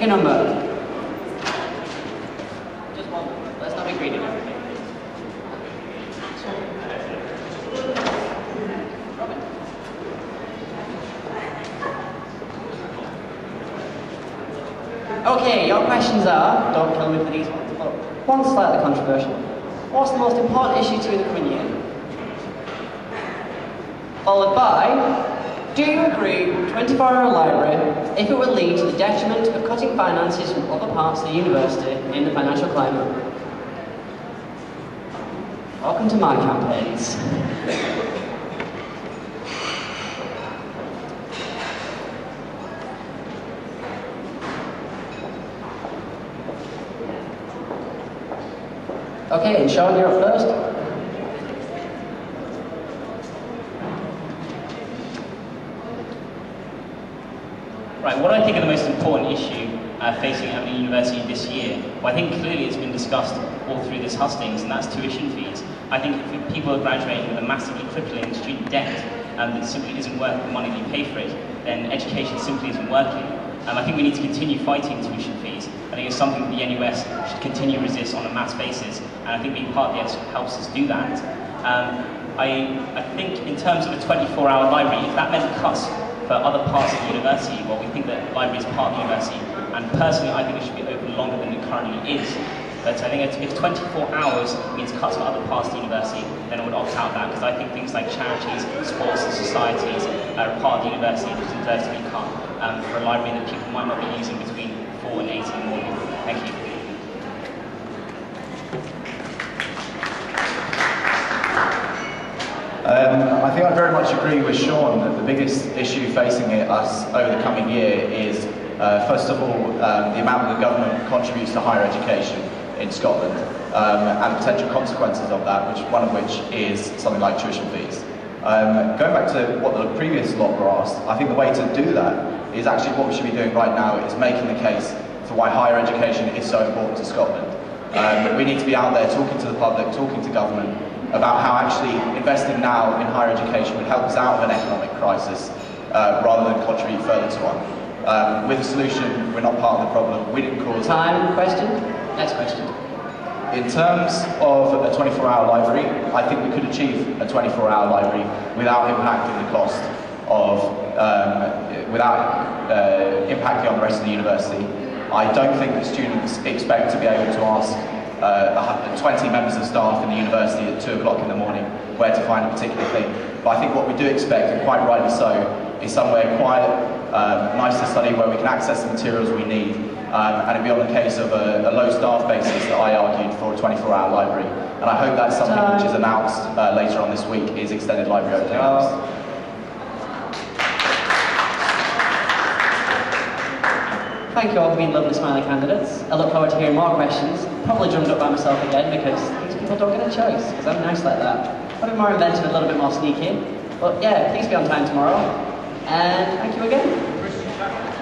number? Just one. Let's not be greedy. Okay, your questions are, don't kill me for these ones, but one slightly controversial. What's the most important issue to you in the coming year? Followed by, do you agree with 24-hour library if it would lead to the detriment of cutting finances from other parts of the university in the financial climate? Welcome to my campaigns. Okay, and Sean, you're up first. Right, what I think are the most important issue facing Aberdeen University this year, well, I think clearly it's been discussed all through this Hustings, and that's tuition fees. I think if people are graduating with a massively crippling student debt that simply isn't worth the money they pay for it, then education simply isn't working. I think we need to continue fighting tuition fees. I think it's something that the NUS should continue to resist on a mass basis, and I think being part of the ESC helps us do that. I think in terms of a 24-hour library, if that meant cuts for other parts of the university, well, we think that the library is part of the university, and personally I think it should be open longer than it currently is. But I think if 24 hours means cuts for other parts of the university, then I would opt out of that, because I think things like charities, sports and societies are part of the university that deserves to be cut for a library that people might not be using between 4 and 8 in the morning. Thank you. I think I very much agree with Sean that the biggest issue facing us over the coming year is, first of all, the amount that the government contributes to higher education in Scotland, and potential consequences of that, one of which is something like tuition fees. Going back to what the previous lot were asked, I think the way to do that is actually what we should be doing right now, is making the case for why higher education is so important to Scotland. We need to be out there talking to the public, talking to government, about how actually investing now in higher education would help us out of an economic crisis, rather than contribute further to one. With a solution, we're not part of the problem. We didn't cause Time, question? Next question. In terms of a 24-hour library, I think we could achieve a 24-hour library without impacting the cost of, without impacting on the rest of the university. I don't think that students expect to be able to ask 20 members of staff in the university at 2 o'clock in the morning where to find a particular thing. But I think what we do expect, and quite rightly so, is somewhere quiet, nice to study, where we can access the materials we need, and it'd be on the case of a low staff basis that I argued for a 24-hour library. And I hope that's something which is announced later on this week, is extended library opening hours. Thank you all for being lovely, smiley candidates. I look forward to hearing more questions, probably drummed up by myself again, because these people don't get a choice, because I'm nice like that. A bit more inventive, a little bit more sneaky. But yeah, please be on time tomorrow, and thank you again.